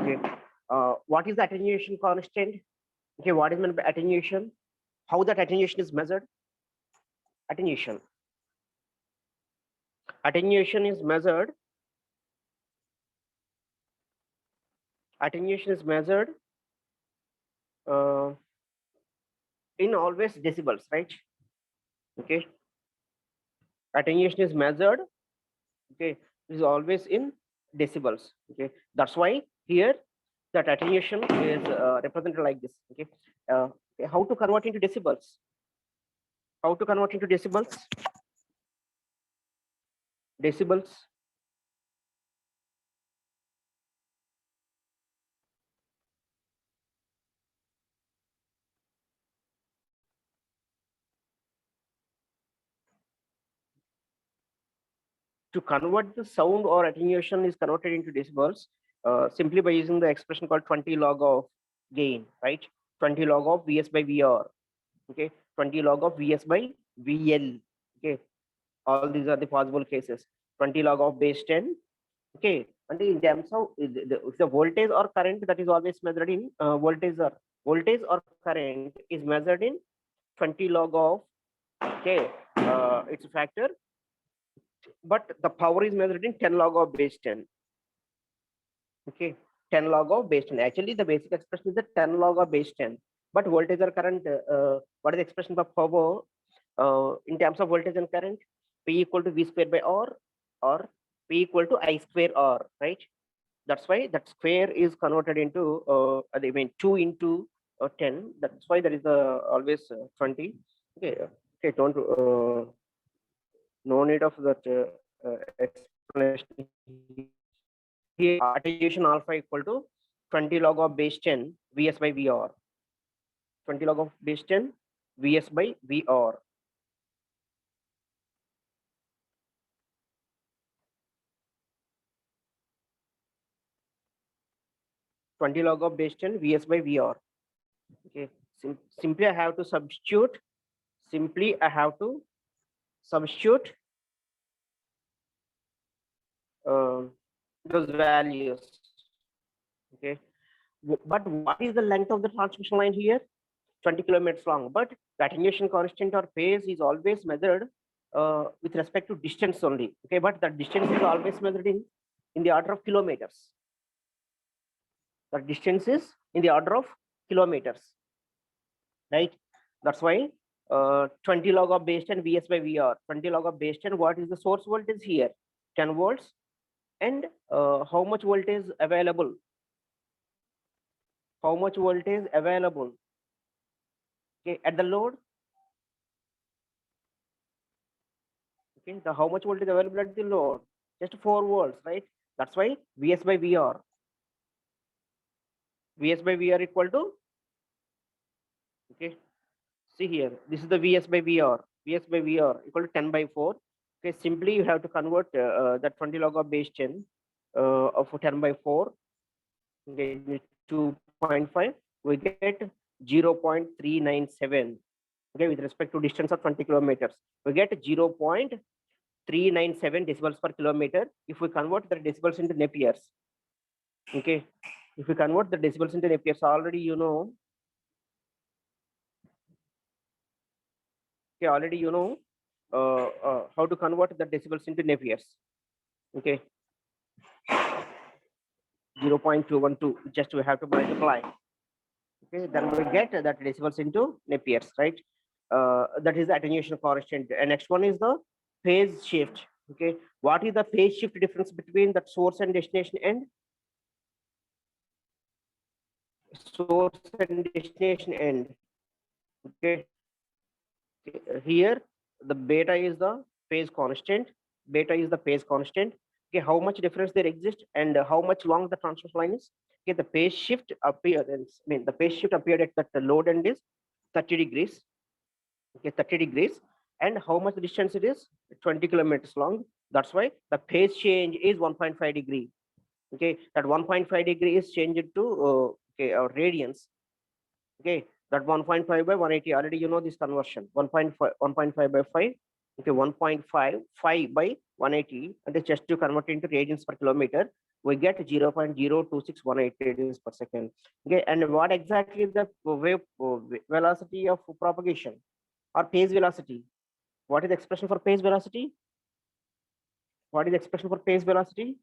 Okay, what is the attenuation constant? Okay, what is meant by attenuation? How that attenuation is measured? Attenuation. Attenuation is measured. Attenuation is measured uh, in always decibels, right? Okay, attenuation is measured. Okay, is always in decibels. Okay, that's why here that attenuation is represented like this. Okay, okay, how to convert into decibels? How to convert into decibels? Decibels. To convert the sound or attenuation is converted into decibels simply by using the expression called 20 log of gain, right? 20 log of Vs by Vr. Okay, 20 log of Vs by Vl. Okay, all these are the possible cases. 20 log of base 10. Okay, and in terms of the voltage or current, that is always measured in voltage or current is measured in 20 log of, okay, it's a factor, but the power is measured in 10 log of base 10. Okay, 10 log of base 10. Actually, the basic expression is the 10 log of base 10. But voltage or current, what is the expression for power in terms of voltage and current? P equal to V square by R, or P equal to I square R, right? That's why that square is converted into, I mean, 2 into 10. That's why there is always 20. Okay, okay, don't, no need of that explanation. Here, attenuation alpha equal to 20 log of base 10 Vs by Vr. 20 log of base 10 Vs by Vr. Twenty log of base 10 Vs by Vr. Okay, simply I have to substitute. Simply I have to substitute those values. Okay, but what is the length of the transmission line here? 20 kilometers long. But the attenuation constant or phase is always measured with respect to distance only. Okay, but the distance is always measured in the order of kilometers. The distance is in the order of kilometers, right? That's why 20 log of base 10 Vs by Vr. 20 log of base 10. What is the source voltage here? 10 volts. And how much voltage available? How much voltage available? Okay, at the load. Okay, the how much voltage available at the load? Just 4 volts, right? That's why Vs by Vr. Vs by Vr equal to, okay, see here, this is the Vs by Vr. Vs by Vr equal to 10 by 4. Okay, simply you have to convert that 20 log of base 10 of 10 by 4. Okay, 2.5. We get 0.397. Okay, with respect to distance of 20 kilometers, we get 0.397 decibels per kilometer. If we convert the decibels into Napiers, okay, if we convert the decibels into Napiers, already you know, okay, already you know how to convert the decibels into Napiers. Okay, 0.212, just we have to multiply. Okay, then we get that decibels into Napiers, right? That is the attenuation constant. And next one is the phase shift. Okay, what is the phase shift difference between the source and destination end? Source and destination end. Okay, here the beta is the phase constant. Beta is the phase constant. Okay, how much difference there exists and how much long the transmission line is? Okay, the phase shift appearance. I mean, the phase shift appeared at that the load end is 30 degrees. Okay, 30 degrees. And how much distance it is? 20 kilometers long. That's why the phase change is 1.5 degree. Okay, that 1.5 degree is changed to okay, radians. Okay, that 1.5 by 180. Already you know this conversion. 1.5 by 5. Okay, 1.5 by 180, and it's just to convert into radians per kilometer. we get 0.026188 radians per second. Okay, and what exactly is the wave velocity of propagation or phase velocity? What is the expression for phase velocity? What is the expression for phase velocity?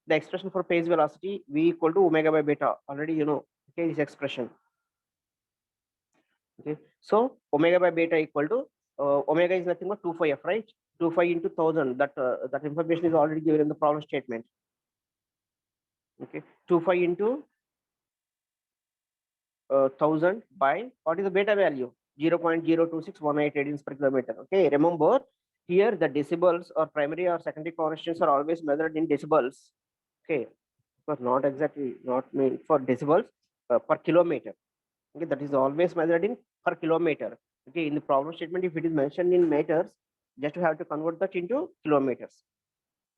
The expression for phase velocity v equal to omega by beta. Already you know. Okay, this expression. Okay, so omega by beta equal to omega is nothing but 2 phi f, right? 2 phi into 1000. That information is already given in the problem statement. Okay, 2 phi into 1000 by what is the beta value? 0.026188 radians per kilometer. Okay, remember here the decibels or primary or secondary constants are always measured in decibels. Okay, but not exactly not mean for decibels per kilometer. Okay, that is always measured in per kilometer. Okay, in the problem statement, if it is mentioned in meters, just you have to convert that into kilometers.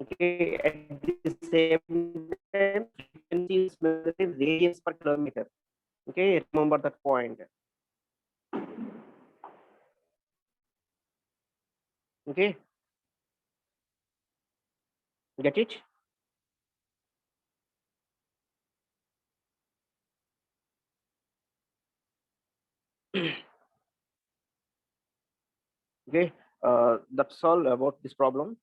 Okay, at the same time, frequency is measured in radians per kilometer. Okay, remember that point. Okay, get it? Okay, that's all about this problem.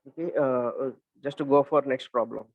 Okay, just to go for next problem.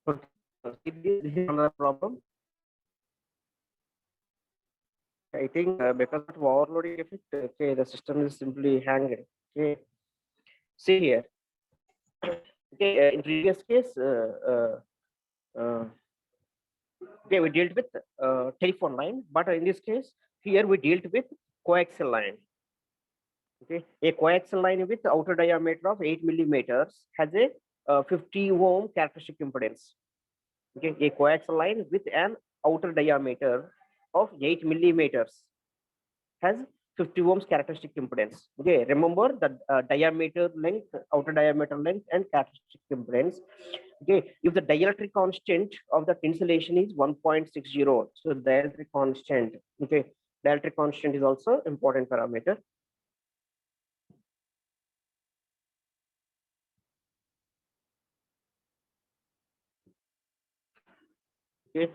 Okay. This is another problem. I think because of overloading effect, okay, the system is simply hanging. Okay, see here. Okay, in previous case, okay, we dealt with telephone line, but in this case, here we dealt with coaxial line. Okay, a coaxial line with outer diameter of 8 millimeters has a 50 ohm characteristic impedance. Okay, a coaxial line with an outer diameter of 8 millimeters has 50 ohms characteristic impedance. Okay, remember the diameter length, outer diameter length, and characteristic impedance. Okay, if the dielectric constant of the insulation is 1.60, so dielectric constant. Okay, dielectric constant is also important parameter. Okay,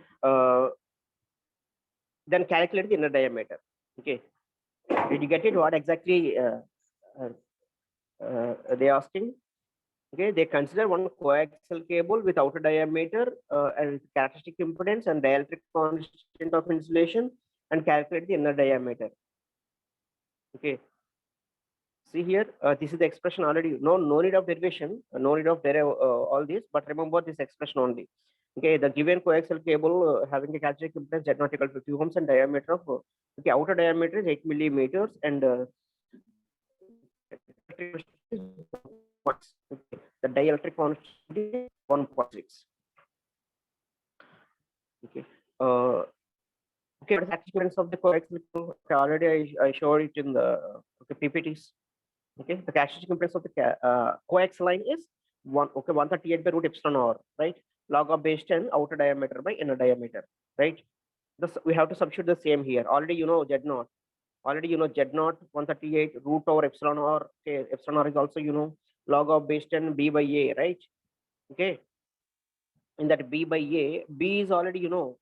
then calculate the inner diameter. Okay, did you get it? What exactly they asking? Okay, they consider one coaxial cable with outer diameter and characteristic impedance and dielectric constant of insulation and calculate the inner diameter. Okay, see here, this is the expression already. No need of derivation, no need of all this, but remember this expression only. Okay, the given coaxial cable having a characteristic impedance Z not equal to 50 ohms and diameter of okay, outer diameter is 8 millimeters and the dielectric constant is 1.6. Okay. Okay, what is the experience of the coaxial cable? Okay, already I showed it in the okay, PPTs. Okay, the characteristic impedance of the coax line is 138 by root epsilon r, right? Log of base 10 outer diameter by inner diameter, right? This we have to substitute the same here. Already you know Z naught. Already you know Z naught 138 root over epsilon r. Okay, epsilon r is also you know log of base 10 b by a, right? Okay, in that b by a, b is already you know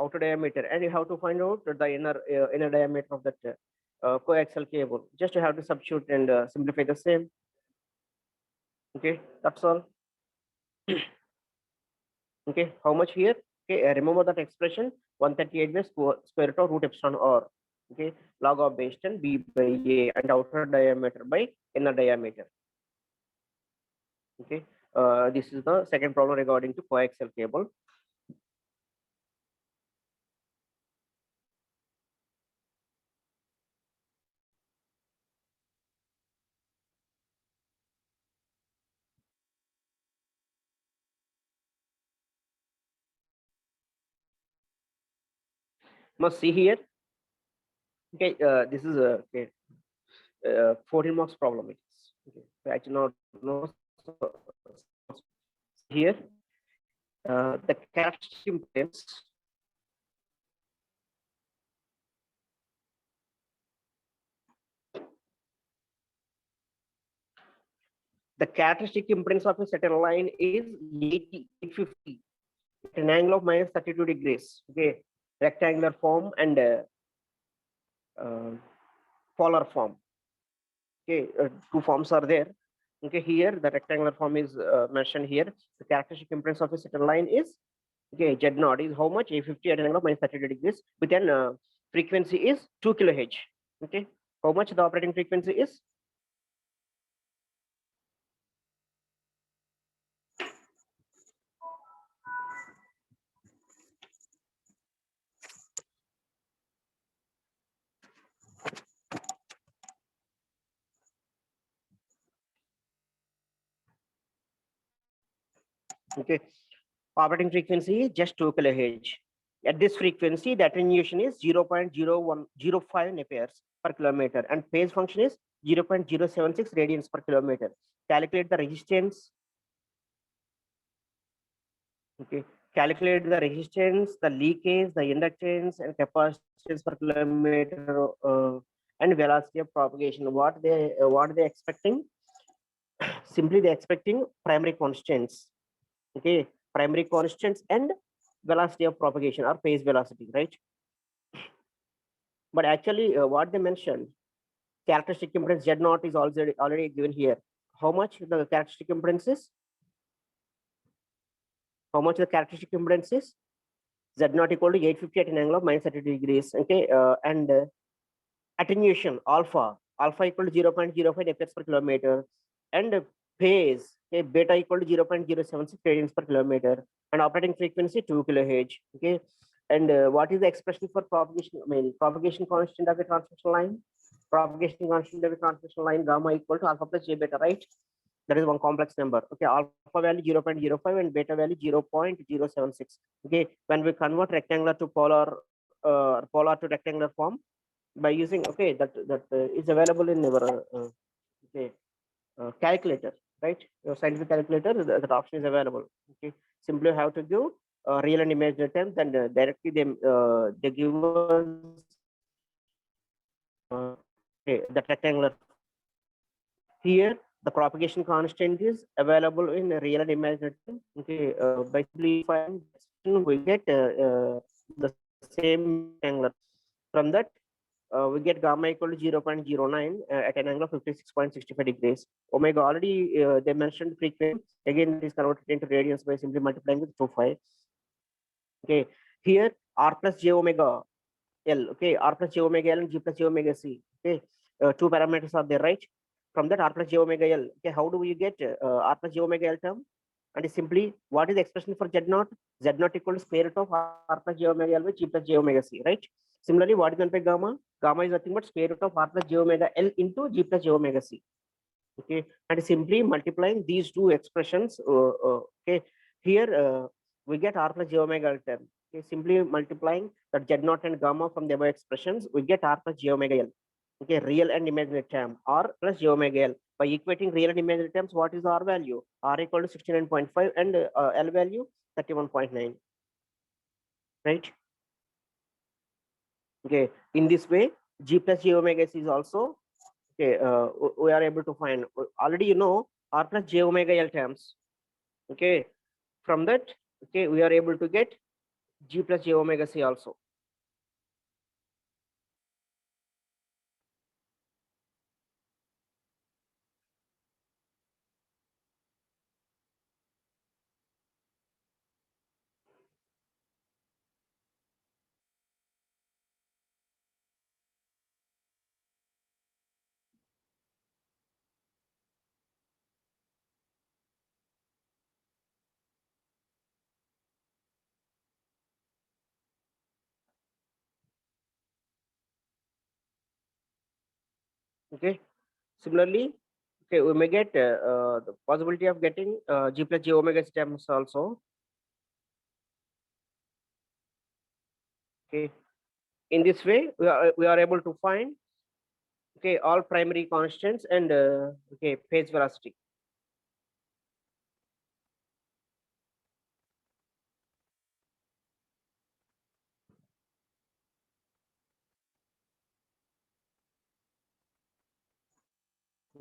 outer diameter, and you have to find out the inner diameter of that coaxial cable. Just you have to substitute and simplify the same. Okay, that's all. Okay, how much here? Okay, remember that expression 138 by square root of root epsilon r. Okay, log of base 10 b by a and outer diameter by inner diameter. Okay, this is the second problem regarding to coaxial cable. Must see here. Okay, this is a okay, 14 marks problem. It is okay. So actually not no here. The characteristic impedance. The characteristic impedance of a certain line is 850 at an angle of minus 32 degrees. Okay, rectangular form and uh, polar form. Okay, two forms are there. Okay, here the rectangular form is mentioned here. The characteristic impedance of a certain line is okay. Z naught is how much? 850 at an angle of minus 32 degrees. With an frequency is 2 kHz. Okay, how much the operating frequency is? Okay, operating frequency is just 2 kHz. At this frequency, the attenuation is 0.0105 amperes per kilometer and phase function is 0.076 radians per kilometer. Calculate the resistance. Okay, calculate the resistance, the leakage, the inductance, and capacitance per kilometer, and velocity of propagation. What they expecting? Simply they expecting primary constants. Okay, primary constants and velocity of propagation or phase velocity, right? But actually, what they mentioned, characteristic impedance Z naught is already given here. How much the characteristic impedance is? how much the characteristic impedance is? Z naught equal to 850 at an angle of minus 30 degrees. Okay, and attenuation alpha equal to 0.05 fps per kilometer, and phase, okay, beta equal to 0.076 radians per kilometer, and operating frequency 2 kilohertz. Okay, and what is the expression for propagation? I mean, propagation constant of a transmission line. Propagation constant of a transmission line gamma equal to alpha plus j beta, right? That is one complex number. Okay, alpha value 0.05 and beta value 0.076. Okay, when we convert rectangular to polar to rectangular form by using, okay, that is available in your okay, calculator, right? Your scientific calculator, that option is available. Okay, simply have to give real and imaginary terms, and directly they give us okay, that rectangular. Here, the propagation constant is available in real and imaginary terms. Okay, by simplifying, we get the same rectangular. From that, we get gamma equal to 0.09 at an angle of 56.65 degrees. Omega already they mentioned frequency. Again, it is converted into radians by simply multiplying with 2.5. Okay, here r plus j omega L. Okay, r plus j omega L and g plus j omega C. Okay, two parameters are there, right? From that r plus j omega L. Okay, how do we get r plus j omega L term? And simply, what is the expression for Z naught? Z naught equal to square root of r plus j omega L by g plus j omega C, right? Similarly, what is meant by gamma? Gamma is nothing but square root of r plus j omega L into g plus j omega C. Okay, and simply multiplying these two expressions. Okay, here we get r plus j omega L term. Okay, simply multiplying that Z naught and gamma from the above expressions, we get r plus j omega L. Okay, real and imaginary term r plus j omega L. By equating real and imaginary terms, what is r value? R equal to 69.5 and L value 31.9. Right? Okay, in this way, g plus j omega C is also, okay, we are able to find. Already you know r plus j omega L terms. Okay, from that, okay, we are able to get g plus j omega C also. Okay, similarly, okay, we may get the possibility of getting g plus j omega C terms also. Okay, in this way, we are able to find, okay, all primary constants and okay, phase velocity.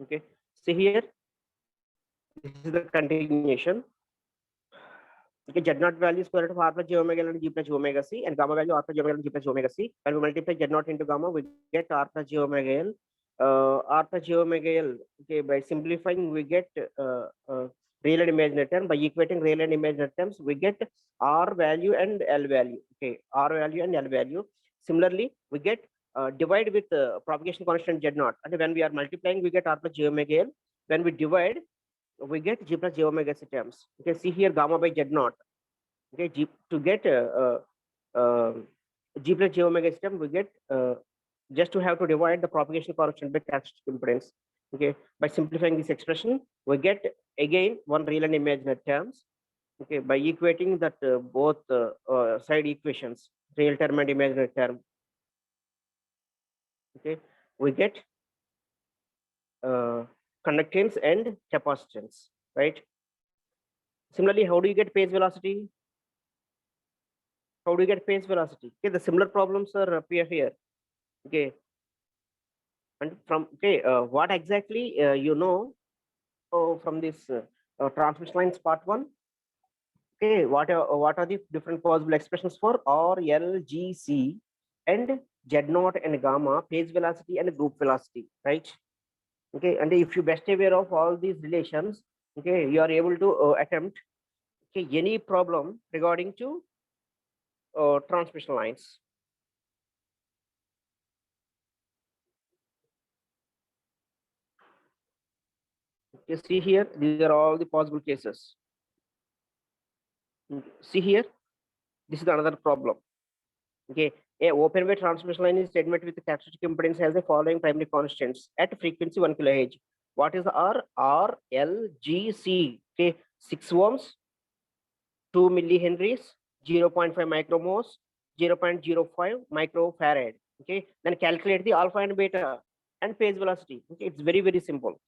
Okay, see here, this is the continuation. Okay, Z naught value square root of r plus j omega L and g plus j omega C, and gamma value r plus j omega L and g plus j omega C. When we multiply Z naught into gamma, we get r plus j omega L. R plus j omega L. Okay, by simplifying, we get real and imaginary term. By equating real and imaginary terms, we get r value and L value. Okay, r value and L value. Similarly, we get divide with propagation constant Z naught. And when we are multiplying, we get r plus j omega L. When we divide, we get g plus j omega C terms. Okay, see here gamma by Z naught. Okay, to get g plus j omega C term, we get just to have to divide the propagation constant by characteristic impedance. Okay, by simplifying this expression, we get again one real and imaginary terms. Okay, by equating that both side equations, real term and imaginary term. Okay, we get conductance and capacitance, right? Similarly, how do you get phase velocity? How do you get phase velocity? Okay, the similar problems are appear here. Okay, and from, okay, what exactly you know from this transmission lines part one? Okay, what are the different possible expressions for R, L, G, C, and Z naught and gamma, phase velocity and group velocity, right? Okay, and if you best aware of all these relations, okay, you are able to attempt, Okay, any problem regarding to transmission lines? You see here, these are all the possible cases. See here, this is another problem. Okay, a open way transmission line is segmented with the characteristic impedance has the following primary constants at frequency 1 kHz. What is R? R, L, G, C. Okay, 6 ohms, 2 millihenries, 0.5 micromoles, 0.05 microfarad. Okay, then calculate the alpha and beta and phase velocity. Okay, it's very, very simple.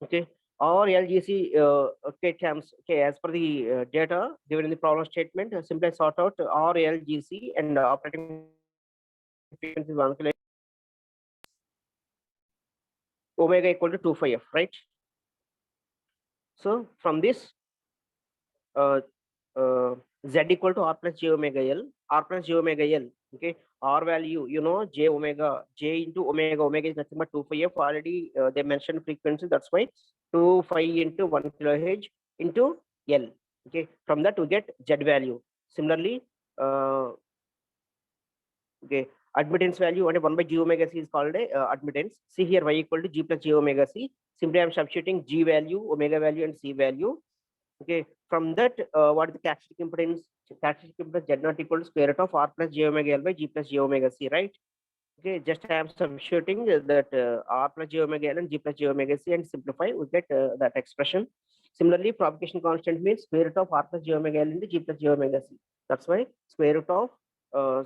Okay, or LGC okay, terms. Okay, as per the data given in the problem statement, simply sort out R, LGC and operating frequency 1 kHz, omega equal to 2 phi f, right? So from this, uh, z equal to r plus j omega l, r plus j omega l. Okay, r value, you know, j omega, j into omega, omega is nothing but 2 phi f. Already they mentioned frequency, that's why 2 phi into 1 kilohertz into l. Okay, from that we get z value. Similarly, okay, admittance value and 1 by g omega c is called a admittance. See here, y equal to g plus j omega c. Simply I'm substituting g value, omega value and c value. Okay, from that, what is the characteristic impedance? Characteristic impedance z not equal to square root of r plus j omega l by g plus j omega c, right? Okay, just I am substituting that r plus j omega l and g plus j omega c and simplify, we get that expression. Similarly, propagation constant means square root of r plus j omega l into g plus j omega c. That's why square root of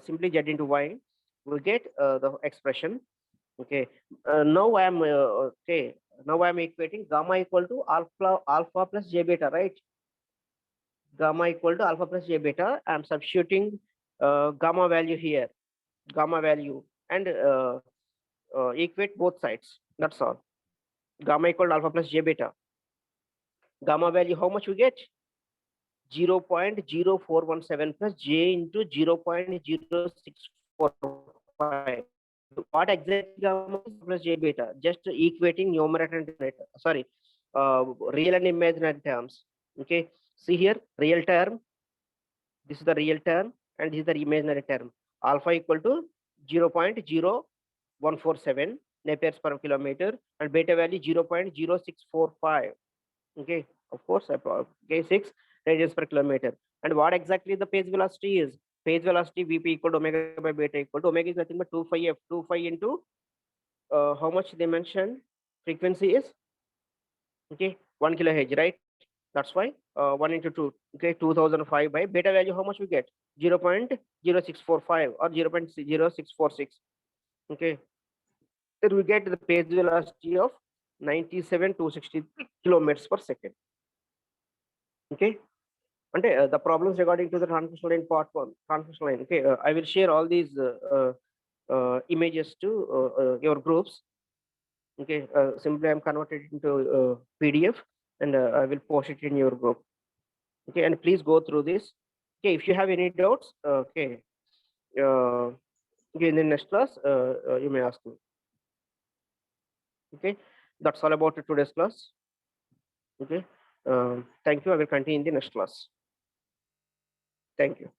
simply z into y, we get the expression. Okay, now I am okay. Now I am equating gamma equal to alpha plus j beta, right? Gamma equal to alpha plus j beta. I am substituting gamma value here, gamma value, and equate both sides. That's all. Gamma equal to alpha plus j beta. Gamma value, how much we get? 0.0417 plus j into 0.0645. What exactly gamma is plus j beta? Just equating numerator and denominator. Sorry, real and imaginary terms. Okay, see here, real term. This is the real term, and this is the imaginary term. Alpha equal to 0.0147 Napiers per kilometer, and beta value 0.0645. Okay, of course, okay, 6 radians per kilometer. And what exactly the phase velocity is? Phase velocity Vp equal to omega by beta equal to omega is nothing but 2 phi f. 2 phi into how much they mentioned? Frequency is okay 1 kilohertz, right? That's why 1 into 2, okay, 2005 by beta value, how much we get? 0.0645 or 0.0646. Okay, then we get the phase velocity of 97,260 kilometers per second. Okay, and the problems regarding to the transmission line part 1, transmission line. Okay, I will share all these images to your groups. Okay, simply I'm converted into PDF and I will post it in your group. Okay, and please go through this. Okay, if you have any doubts, okay, in the next class, you may ask me. Okay, that's all about today's class. Okay, thank you. I will continue in the next class. Thank you.